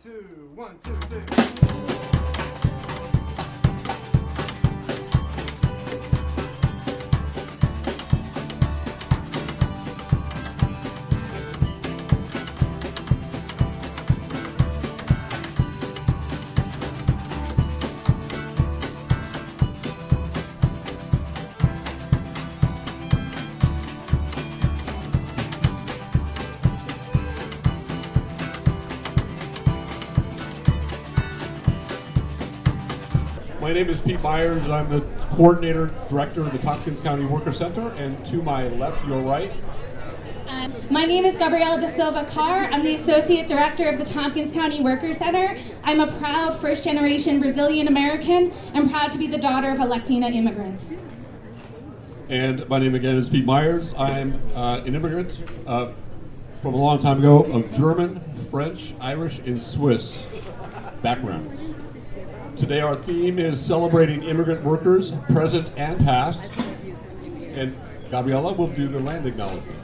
two, 1, 2, 3. My name is Pete Myers. I'm the coordinator, director of the Tompkins County Worker Center, and to my left, your right. My name is Gabriela Da Silva Carr. I'm the associate director of the Tompkins County Worker Center. I'm a proud first-generation Brazilian American and proud to be the daughter of a Latina immigrant. And my name again is Pete Myers. I'm an immigrant from a long time ago of German, French, Irish, and Swiss background. Today our theme is celebrating immigrant workers, present and past. And Gabriela will do the land acknowledgement.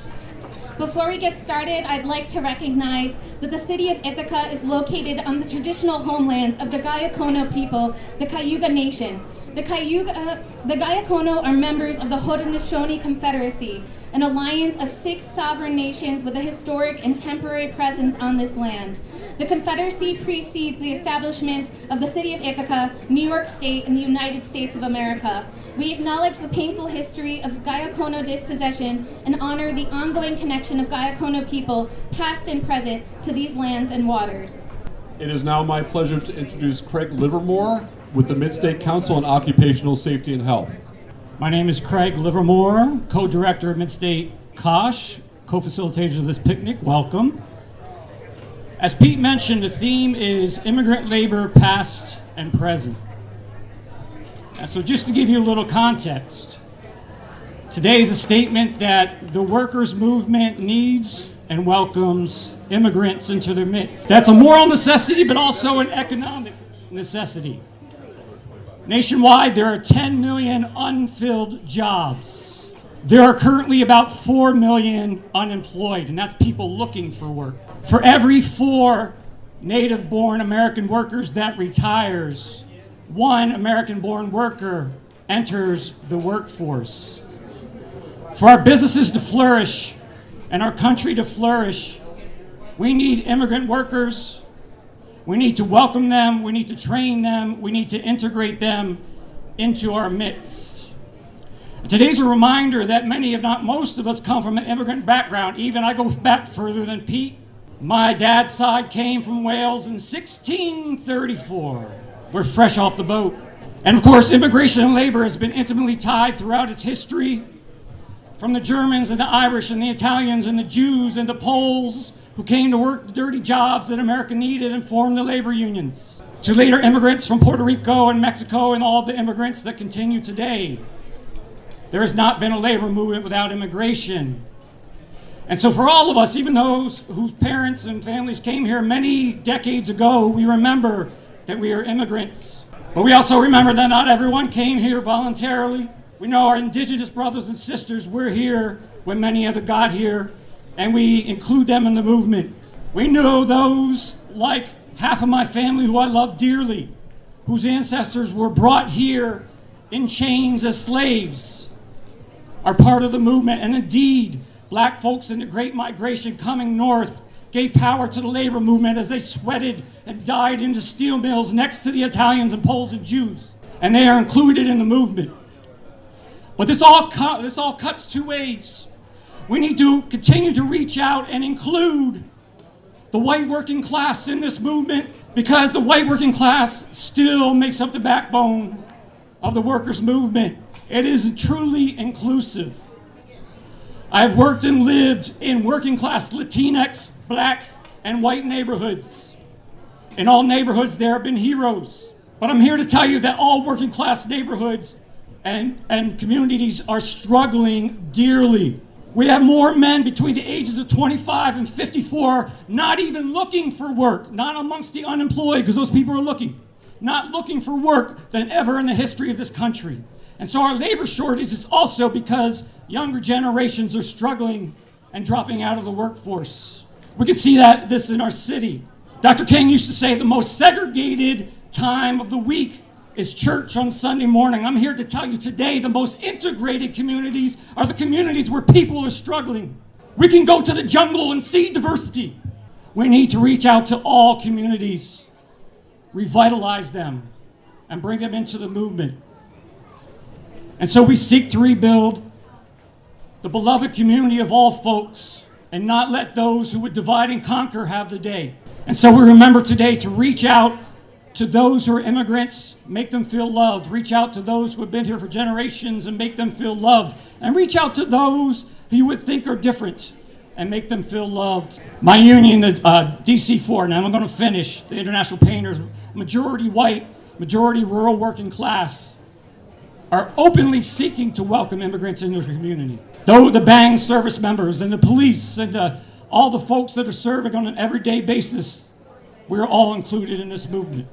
Before we get started, I'd like to recognize that the city of Ithaca is located on the traditional homelands of the Gayacono people, the Cayuga Nation. The Gayacono are members of the Haudenosaunee Confederacy, an alliance of 6 sovereign nations with a historic and temporary presence on this land. The Confederacy precedes the establishment of the city of Ithaca, New York State, and the United States of America. We acknowledge the painful history of Gayacono dispossession and honor the ongoing connection of Gayacono people, past and present, to these lands and waters. It is now my pleasure to introduce Craig Livermore with the Midstate Council on Occupational Safety and Health. My name is Craig Livermore, co-director of Midstate COSH, co-facilitators of this picnic. Welcome. As Pete mentioned, the theme is immigrant labor past and present. And so just to give you a little context, today is a statement that the workers' movement needs and welcomes immigrants into their midst. That's a moral necessity, but also an economic necessity. Nationwide, there are 10 million unfilled jobs. There are currently about 4 million unemployed, and that's people looking for work. For every 4 native-born American workers that retires, 1 American-born worker enters the workforce. For our businesses to flourish and our country to flourish, we need immigrant workers. We need to welcome them, we need to train them, we need to integrate them into our midst. Today's a reminder that many, if not most of us, come from an immigrant background. Even I go back further than Pete. My dad's side came from Wales in 1634. We're fresh off the boat. And of course, immigration and labor has been intimately tied throughout its history, from the Germans and the Irish and the Italians and the Jews and the Poles, who came to work the dirty jobs that America needed and formed the labor unions, to later immigrants from Puerto Rico and Mexico and all of the immigrants that continue today. There has not been a labor movement without immigration. And so for all of us, even those whose parents and families came here many decades ago, we remember that we are immigrants. But we also remember that not everyone came here voluntarily. We know our indigenous brothers and sisters were here when many other got here, and we include them in the movement. We know those, like half of my family who I love dearly, whose ancestors were brought here in chains as slaves, are part of the movement. And indeed, black folks in the Great Migration coming north gave power to the labor movement as they sweated and died in the steel mills next to the Italians and Poles and Jews. And they are included in the movement. But this all cuts 2 ways. We need to continue to reach out and include the white working class in this movement, because the white working class still makes up the backbone of the workers' movement. It is truly inclusive. I've worked and lived in working class Latinx, black, and white neighborhoods. In all neighborhoods, there have been heroes. But I'm here to tell you that all working class neighborhoods and communities are struggling dearly. We have more men between the ages of 25 and 54 not even looking for work, not amongst the unemployed, because those people are not looking for work, than ever in the history of this country. And so our labor shortage is also because younger generations are struggling and dropping out of the workforce. We can see this in our city. Dr. King used to say the most segregated time of the week is church on Sunday morning. I'm here to tell you today the most integrated communities are the communities where people are struggling. We can go to the jungle and see diversity. We need to reach out to all communities, revitalize them, and bring them into the movement. And so we seek to rebuild the beloved community of all folks and not let those who would divide and conquer have the day. And so we remember today to reach out to those who are immigrants, make them feel loved. Reach out to those who have been here for generations and make them feel loved. And reach out to those who you would think are different and make them feel loved. My union, the DC4, now I'm going to finish, the International Painters, majority white, majority rural working class, are openly seeking to welcome immigrants into their community. Though the BANG service members and the police and all the folks that are serving on an everyday basis, we're all included in this movement.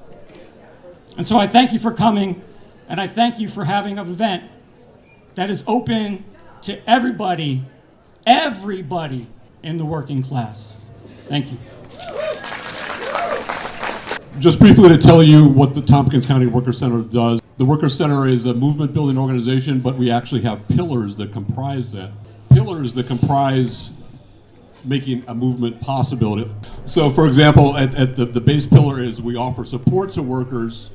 And so I thank you for coming, and I thank you for having an event that is open to everybody in the working class. Thank you. Just briefly to tell you what the Tompkins County Worker Center does. The Worker Center is a movement building organization, but we actually have pillars that comprise that. Pillars that comprise making a movement possible. So for example, at the base pillar is we offer support to workers,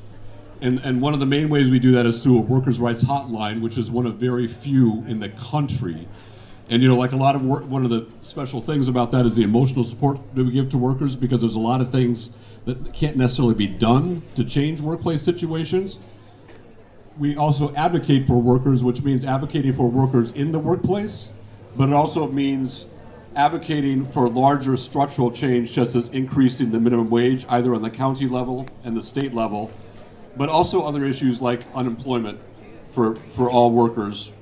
and one of the main ways we do that is through a workers' rights hotline, which is one of very few in the country. And you know, like a lot of work, one of the special things about that is the emotional support that we give to workers, because there's a lot of things that can't necessarily be done to change workplace situations. We also advocate for workers, which means advocating for workers in the workplace, but it also means advocating for larger structural change, such as increasing the minimum wage, either on the county level and the state level, but also other issues like unemployment for all workers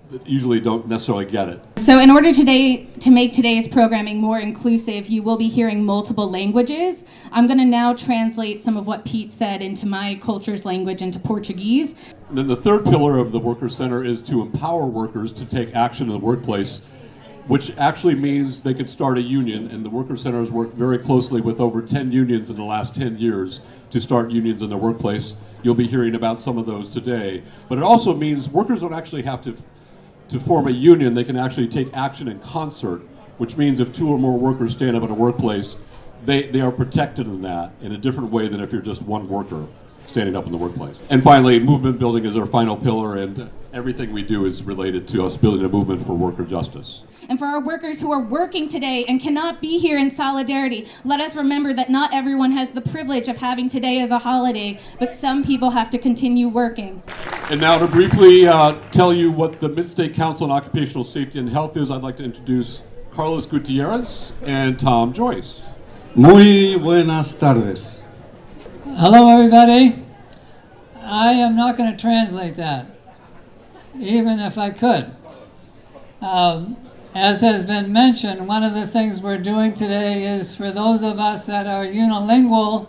that usually don't necessarily get it. So in order today to make today's programming more inclusive, you will be hearing multiple languages. I'm going to now translate some of what Pete said into my culture's language into Portuguese. Then the third pillar of the Worker Center is to empower workers to take action in the workplace, which actually means they could start a union, and the Worker Center has worked very closely with over 10 unions in the last 10 years to start unions in the workplace. You'll be hearing about some of those today. But it also means workers don't actually have to form a union. They can actually take action in concert, which means if two or more workers stand up in a workplace, they are protected in that in a different way than if you're just one worker standing up in the workplace. And finally, movement building is our final pillar, and everything we do is related to us building a movement for worker justice. And for our workers who are working today and cannot be here in solidarity, let us remember that not everyone has the privilege of having today as a holiday, but some people have to continue working. And now to briefly tell you what the Midstate Council on Occupational Safety and Health is, I'd like to introduce Carlos Gutierrez and Tom Joyce. Muy buenas tardes. Hello, everybody. I am not going to translate that, even if I could. As has been mentioned, one of the things we're doing today is for those of us that are unilingual,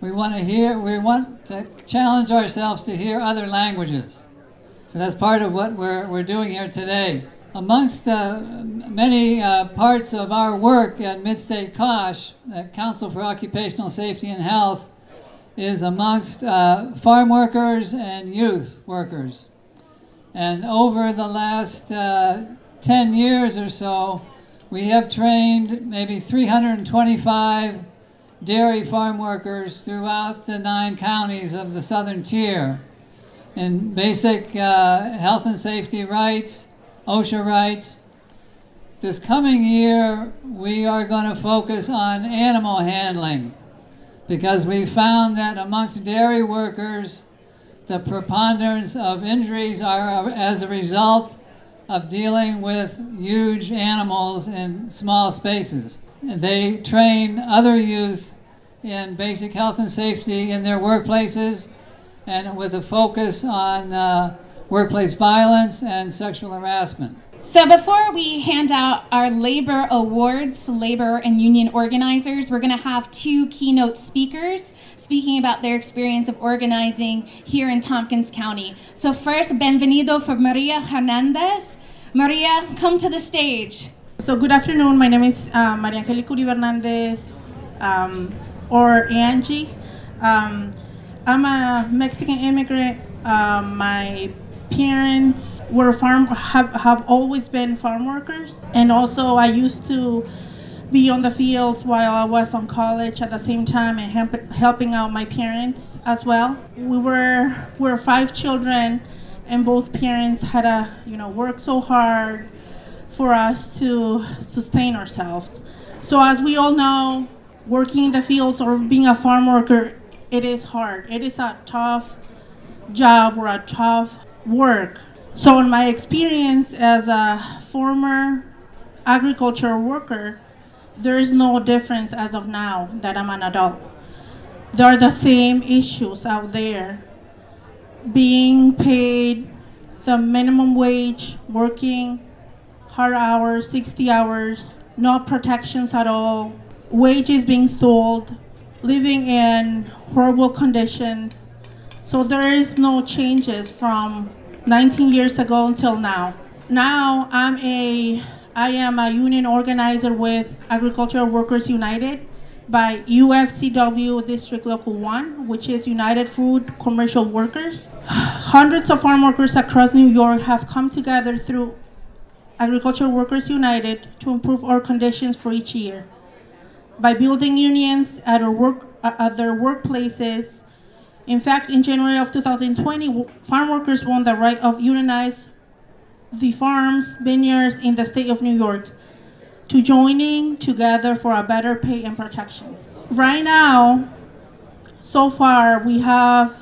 we want to challenge ourselves to hear other languages. So that's part of what we're doing here today. Amongst many parts of our work at Midstate COSH, the Council for Occupational Safety and Health, is amongst farm workers and youth workers. And over the last 10 years or so, we have trained maybe 325 dairy farm workers throughout the 9 counties of the southern tier in basic health and safety rights, OSHA rights. This coming year, we are going to focus on animal handling, because we found that amongst dairy workers, the preponderance of injuries are as a result of dealing with huge animals in small spaces. They train other youth in basic health and safety in their workplaces, and with a focus on workplace violence and sexual harassment. So before we hand out our labor awards to labor and union organizers, we're going to have 2 keynote speakers speaking about their experience of organizing here in Tompkins County. So first, bienvenido for Maria Hernandez. Maria, come to the stage. So good afternoon. My name is Maria Angelica Uribe Hernandez. or Angie. I'm a Mexican immigrant. My parents were have always been farm workers, and also I used to be on the fields while I was on college at the same time and helping out my parents as well. We're 5 children, and both parents had to work so hard for us to sustain ourselves. So as we all know, working in the fields or being a farm worker, it is hard. It is a tough job or a tough work. So in my experience as a former agricultural worker, there is no difference as of now that I'm an adult. There are the same issues out there. Being paid the minimum wage, working hard hours, 60 hours, no protections at all, wages being sold, living in horrible conditions. So there is no changes from 19 years ago until now. Now I am a union organizer with Agricultural Workers United by UFCW District Local 1, which is United Food Commercial Workers. Hundreds of farm workers across New York have come together through Agricultural Workers United to improve our conditions for each year. By building unions at their workplaces. In fact, in January of 2020, farm workers won the right of unionize the farms, vineyards in the state of New York to joining together for a better pay and protections. Right now, so far, we have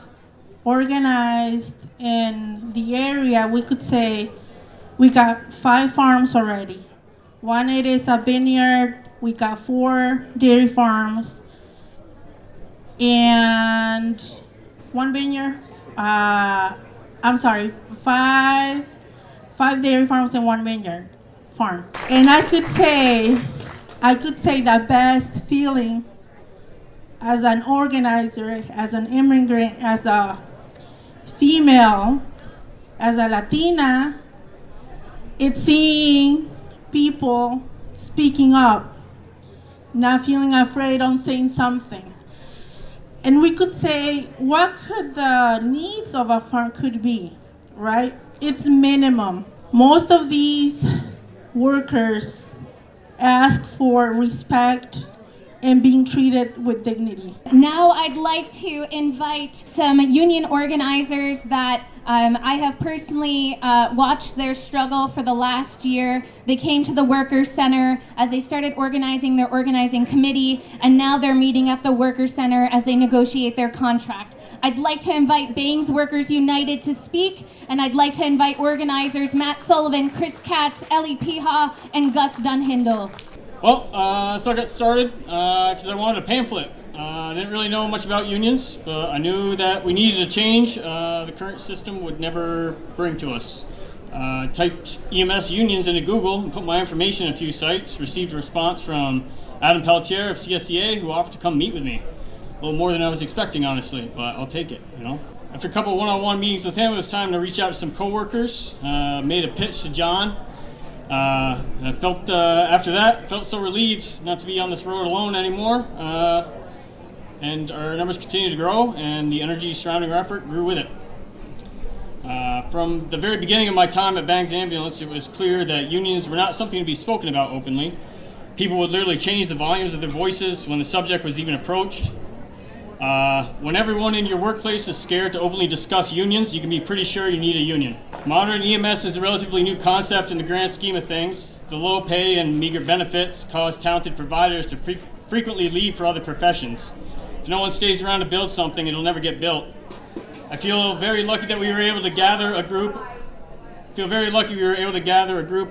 organized in the area, we could say, we got 5 farms already. One, it is a vineyard. We got 4 dairy farms and 1 vineyard. Five dairy farms and 1 vineyard farm. And I could say the best feeling as an organizer, as an immigrant, as a female, as a Latina, it's seeing people speaking up, not feeling afraid on saying something. And we could say, what could the needs of a farm could be, right? It's minimum. Most of these workers ask for respect and being treated with dignity. Now I'd like to invite some union organizers that I have personally watched their struggle for the last year. They came to the Workers' Center as they started organizing their organizing committee, and now they're meeting at the Workers' Center as they negotiate their contract. I'd like to invite Bangs Workers United to speak, and I'd like to invite organizers Matt Sullivan, Chris Katz, Ellie Piha, and Gus Dunhindle. Well, so I got started because I wanted a pamphlet. I didn't really know much about unions, but I knew that we needed a change the current system would never bring to us. Typed EMS unions into Google and put my information in a few sites, received a response from Adam Pelletier of CSCA, who offered to come meet with me. A little more than I was expecting, honestly, but I'll take it, After a couple of one-on-one meetings with him, it was time to reach out to some coworkers. Made a pitch to John. I felt after that, felt so relieved not to be on this road alone anymore. And our numbers continue to grow, and the energy surrounding our effort grew with it. From the very beginning of my time at Bangs Ambulance, it was clear that unions were not something to be spoken about openly. People would literally change the volumes of their voices when the subject was even approached. When everyone in your workplace is scared to openly discuss unions, you can be pretty sure you need a union. Modern EMS is a relatively new concept in the grand scheme of things. The low pay and meager benefits cause talented providers to frequently leave for other professions. If no one stays around to build something, it'll never get built. I feel very lucky that we were able to gather a group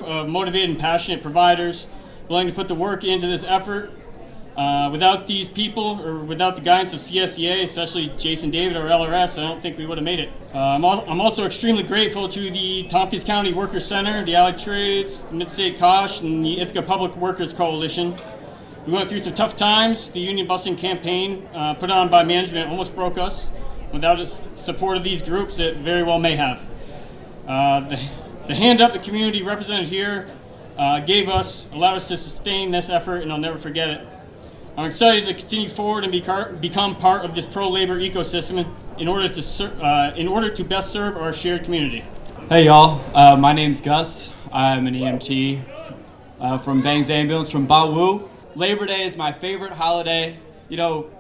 of motivated and passionate providers willing to put the work into this effort. Without these people, or without the guidance of CSCA, especially Jason David or LRS, I don't think we would have made it. I'm also extremely grateful to the Tompkins County Workers Center, the Allied Trades, the Midstate COSH, and the Ithaca Public Workers Coalition. We went through some tough times. The union busing campaign put on by management almost broke us. Without the support of these groups, it very well may have. The hand up the community represented here allowed us to sustain this effort, and I'll never forget it. I'm excited to continue forward and become part of this pro-labor ecosystem in order to best serve our shared community. Hey y'all, my name's Gus. I'm an EMT from Bangs Ambulance from Bawu. Labor Day is my favorite holiday. You know,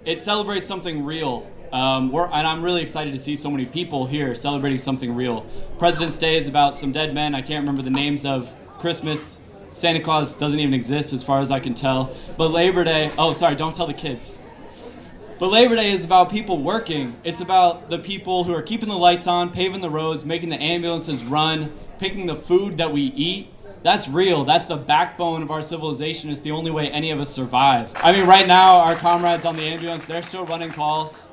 it celebrates something real. And I'm really excited to see so many people here celebrating something real. President's Day is about some dead men I can't remember the names of. Christmas, Santa Claus doesn't even exist as far as I can tell. But Labor Day, oh sorry, don't tell the kids. But Labor Day is about people working. It's about the people who are keeping the lights on, paving the roads, making the ambulances run, picking the food that we eat. That's real. That's the backbone of our civilization. It's the only way any of us survive. I mean, right now, our comrades on the ambulance, they're still running calls.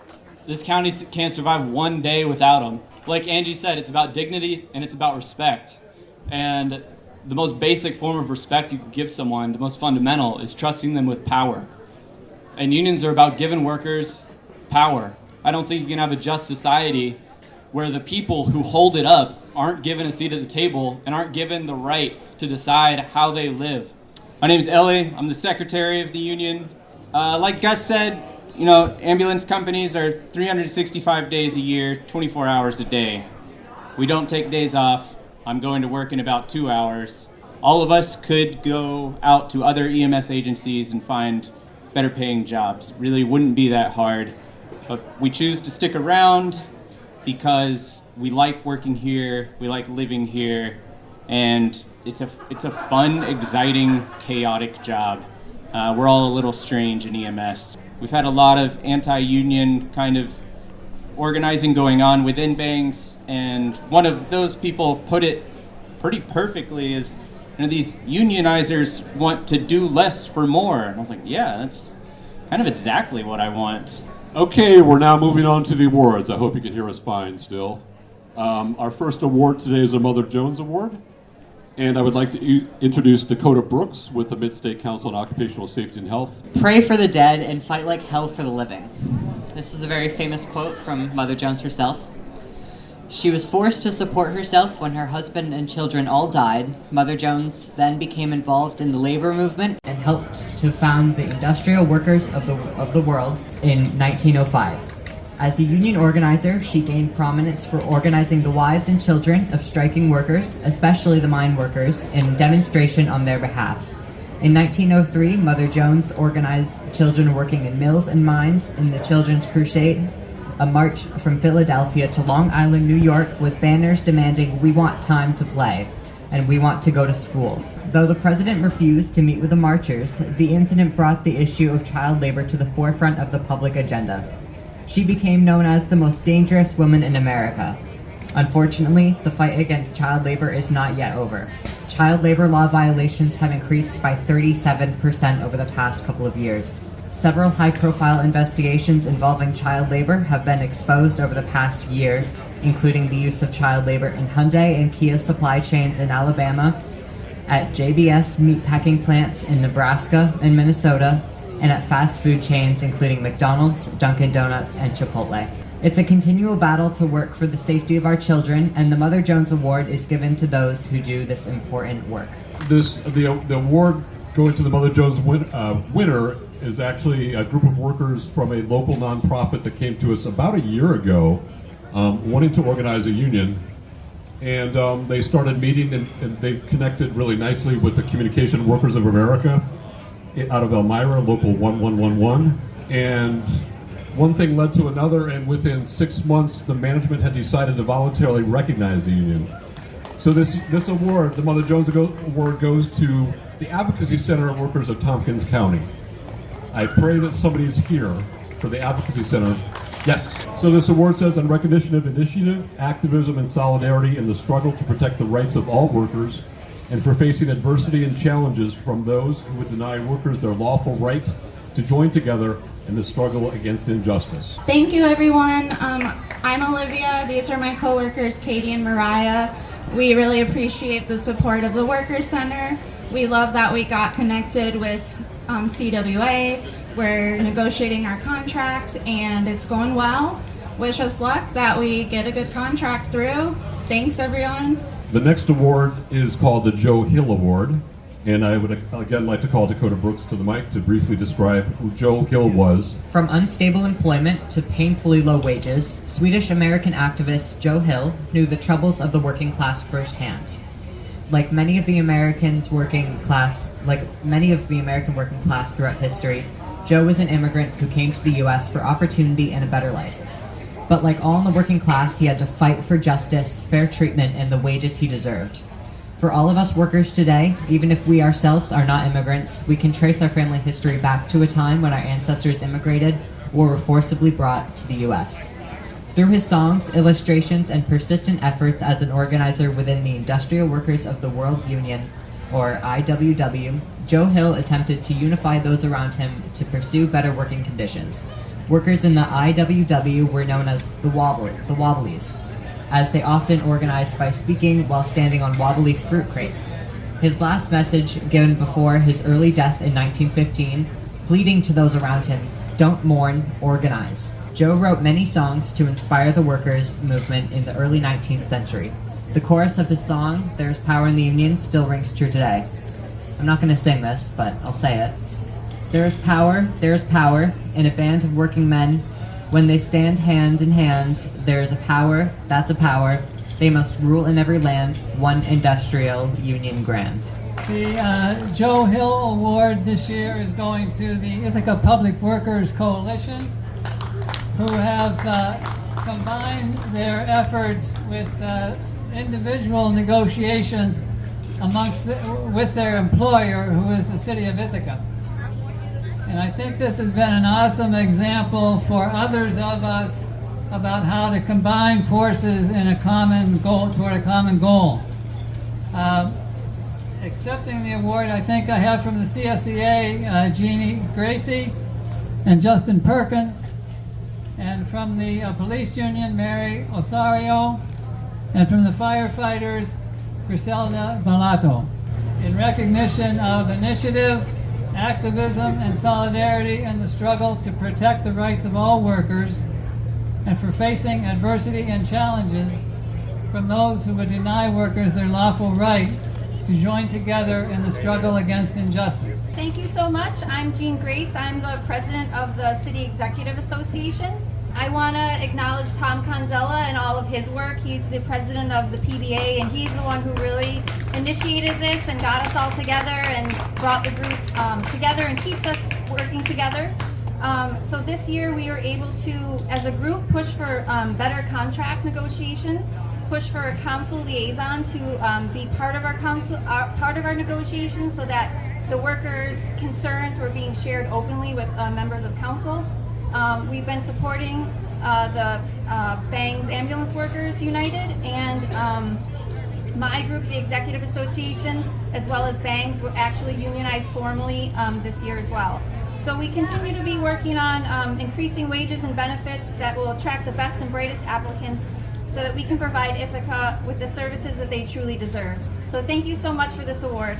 This county can't survive one day without them. Like Angie said, it's about dignity and it's about respect. And the most basic form of respect you can give someone, the most fundamental, is trusting them with power. And unions are about giving workers power. I don't think you can have a just society where the people who hold it up aren't given a seat at the table and aren't given the right to decide how they live. My name's Ellie. I'm the secretary of the union. Like Gus said, you know, ambulance companies are 365 days a year, 24 hours a day. We don't take days off. I'm going to work in about 2 hours. All of us could go out to other EMS agencies and find better paying jobs. It really wouldn't be that hard. But we choose to stick around because we like working here, we like living here, and it's a fun, exciting, chaotic job. We're all a little strange in EMS. We've had a lot of anti-union kind of organizing going on within Bangs, and one of those people put it pretty perfectly is, you know, these unionizers want to do less for more. And I was like, yeah, that's kind of exactly what I want. Okay, we're now moving on to the awards. I hope you can hear us fine still. Our first award today is a Mother Jones Award. And I would like to introduce Dakota Brooks with the Midstate Council on Occupational Safety and Health. Pray for the dead and fight like hell for the living. This is a very famous quote from Mother Jones herself. She was forced to support herself when her husband and children all died. Mother Jones then became involved in the labor movement and helped to found the Industrial Workers of the World in 1905. As a union organizer, she gained prominence for organizing the wives and children of striking workers, especially the mine workers, in demonstration on their behalf. In 1903, Mother Jones organized children working in mills and mines in the Children's Crusade, a march from Philadelphia to Long Island, New York, with banners demanding, "We want time to play," and "We want to go to school." Though the president refused to meet with the marchers, the incident brought the issue of child labor to the forefront of the public agenda. She became known as the most dangerous woman in America. Unfortunately, the fight against child labor is not yet over. Child labor law violations have increased by 37% over the past couple of years. Several high-profile investigations involving child labor have been exposed over the past year, including the use of child labor in Hyundai and Kia supply chains in Alabama, at JBS meatpacking plants in Nebraska and Minnesota, and at fast food chains including McDonald's, Dunkin' Donuts, and Chipotle. It's a continual battle to work for the safety of our children, and the Mother Jones Award is given to those who do this important work. The award going to the Mother Jones winner is actually a group of workers from a local nonprofit that came to us about a year ago, wanting to organize a union. And they started meeting, and they connected really nicely with the Communication Workers of America out of Elmira, local 1111. And one thing led to another, and within 6 months, the management had decided to voluntarily recognize the union. So this award, the Mother Jones Award, goes to the Advocacy Center of Workers of Tompkins County. I pray that somebody's here for the Advocacy Center. Yes. So this award says, "On recognition of initiative, activism, and solidarity in the struggle to protect the rights of all workers, and for facing adversity and challenges from those who would deny workers their lawful right to join together in the struggle against injustice." Thank you, everyone. I'm Olivia. These are my coworkers, Katie and Mariah. We really appreciate the support of the Workers Center. We love that we got connected with CWA. We're negotiating our contract, and it's going well. Wish us luck that we get a good contract through. Thanks, everyone. The next award is called the Joe Hill Award, And I would again like to call Dakota Brooks to the mic to briefly describe who Joe Hill was. From unstable employment to painfully low wages, Swedish-American activist Joe Hill knew the troubles of the working class firsthand. Like many of the American working class throughout history, Joe was an immigrant who came to the U.S. for opportunity and a better life. But like all in the working class, he had to fight for justice, fair treatment, and the wages he deserved. For all of us workers today, even if we ourselves are not immigrants, we can trace our family history back to a time when our ancestors immigrated or were forcibly brought to the U.S. Through his songs, illustrations, and persistent efforts as an organizer within the Industrial Workers of the World Union, or IWW, Joe Hill attempted to unify those around him to pursue better working conditions. Workers in the IWW were known as the Wobblies, as they often organized by speaking while standing on wobbly fruit crates. His last message, given before his early death in 1915, pleading to those around him, "Don't mourn, organize." Joe wrote many songs to inspire the workers' movement in the early 19th century. The chorus of his song, "There's Power in the Union," still rings true today. I'm not going to sing this, but I'll say it. There's power in a band of working men. When they stand hand in hand, there's a power, that's a power. They must rule in every land, one industrial union grand. The Joe Hill Award this year is going to the Ithaca Public Workers Coalition, who have combined their efforts with individual negotiations with their employer, who is the city of Ithaca. And I think this has been an awesome example for others of us about how to combine forces in a common goal, toward a common goal. Accepting the award, I think I have from the CSEA, Jeannie Gracie and Justin Perkins, and from the police union, Mary Osario, and from the firefighters, Griselda Balato, in recognition of initiative, activism, and solidarity in the struggle to protect the rights of all workers, and for facing adversity and challenges from those who would deny workers their lawful right to join together in the struggle against injustice. Thank you so much. I'm Jean Grace. I'm the president of the City Executive Association. I want to acknowledge Tom Conzella and all of his work. He's the president of the PBA, and he's the one who really initiated this and got us all together and brought the group together and keeps us working together. So this year we were able to, as a group, push for better contract negotiations, push for a council liaison to be part of our negotiations, so that the workers' concerns were being shared openly with members of council. We've been supporting the Bangs Ambulance Workers United, and my group, the Executive Association, as well as Bangs, were actually unionized formally this year as well. So we continue to be working on increasing wages and benefits that will attract the best and brightest applicants, so that we can provide Ithaca with the services that they truly deserve. So thank you so much for this award.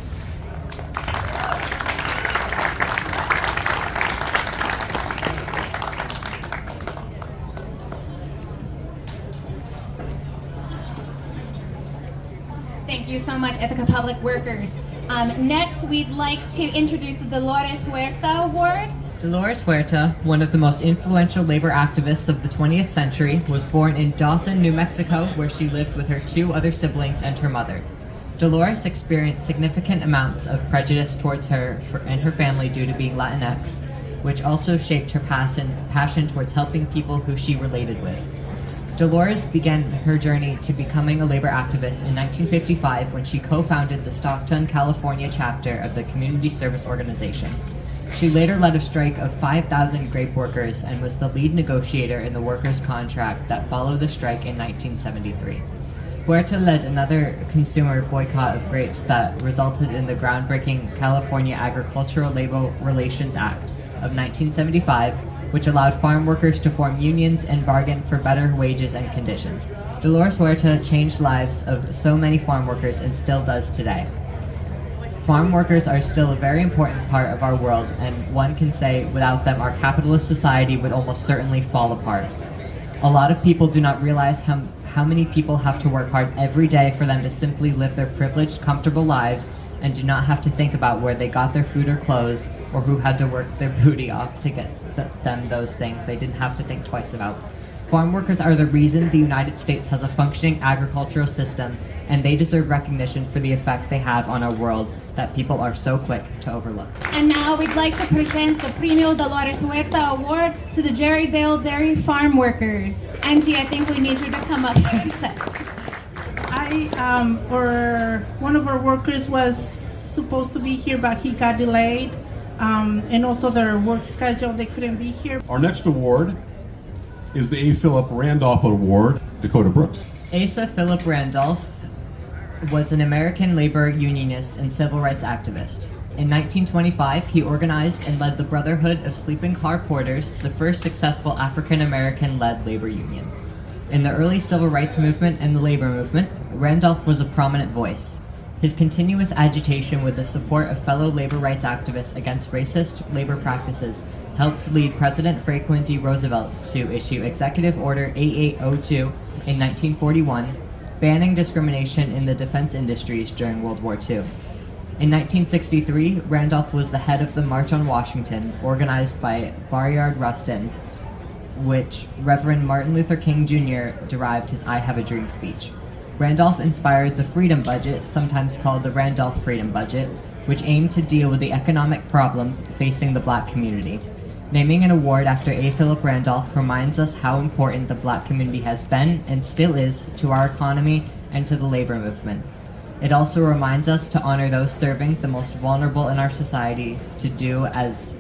Thank you so much, Ithaca Public Workers. Next, we'd like to introduce the Dolores Huerta Award. Dolores Huerta, one of the most influential labor activists of the 20th century, was born in Dawson, New Mexico, where she lived with her two other siblings and her mother. Dolores experienced significant amounts of prejudice towards her and her family due to being Latinx, which also shaped her passion towards helping people who she related with. Dolores began her journey to becoming a labor activist in 1955 when she co-founded the Stockton, California chapter of the Community Service Organization. She later led a strike of 5,000 grape workers and was the lead negotiator in the workers' contract that followed the strike in 1973. Huerta led another consumer boycott of grapes that resulted in the groundbreaking California Agricultural Labor Relations Act of 1975, which allowed farm workers to form unions and bargain for better wages and conditions. Dolores Huerta changed lives of so many farm workers and still does today. Farm workers are still a very important part of our world, and one can say without them our capitalist society would almost certainly fall apart. A lot of people do not realize how many people have to work hard every day for them to simply live their privileged, comfortable lives and do not have to think about where they got their food or clothes or who had to work their booty off to get them those things they didn't have to think twice about. Farm workers are the reason the United States has a functioning agricultural system, and they deserve recognition for the effect they have on our world that people are so quick to overlook. And now we'd like to present the Premio Dolores Huerta Award to the Jerryville Dairy Farm Workers. Angie, I think we need you to come up to the set. One of our workers was supposed to be here, but he got delayed. And also their work schedule, they couldn't be here. Our next award is the A. Philip Randolph Award, Dakota Brooks. Asa Philip Randolph was an American labor unionist and civil rights activist. In 1925, he organized and led the Brotherhood of Sleeping Car Porters, the first successful African-American-led labor union. In the early civil rights movement and the labor movement, Randolph was a prominent voice. His continuous agitation with the support of fellow labor rights activists against racist labor practices helped lead President Franklin D. Roosevelt to issue Executive Order 8802 in 1941, banning discrimination in the defense industries during World War II. In 1963, Randolph was the head of the March on Washington, organized by Bayard Rustin, which Reverend Martin Luther King Jr. derived his I Have a Dream speech. Randolph inspired the Freedom Budget, sometimes called the Randolph Freedom Budget, which aimed to deal with the economic problems facing the black community. Naming an award after A. Philip Randolph reminds us how important the black community has been and still is to our economy and to the labor movement. It also reminds us to honor those serving the most vulnerable in our society, to do as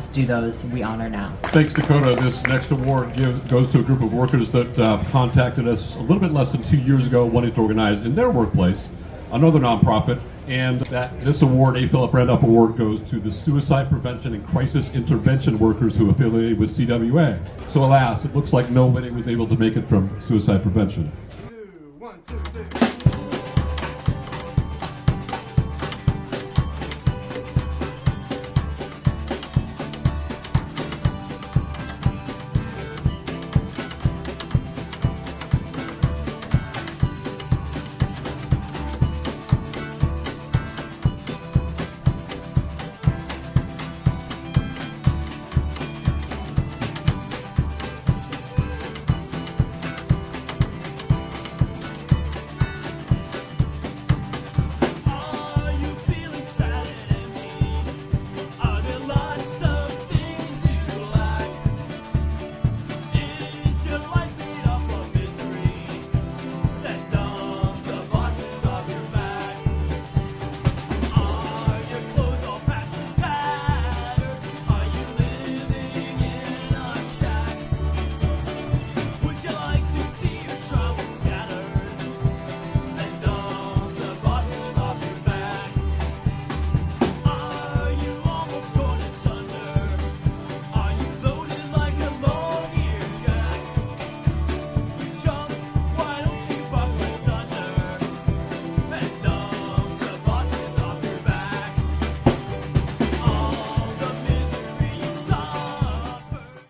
do those we honor now. Thanks, Dakota. This next award goes to a group of workers that contacted us a little bit less than 2 years ago, wanting to organize in their workplace another nonprofit. And this award, A. Philip Randolph Award, goes to the suicide prevention and crisis intervention workers who affiliated with CWA. So alas, it looks like nobody was able to make it from suicide prevention.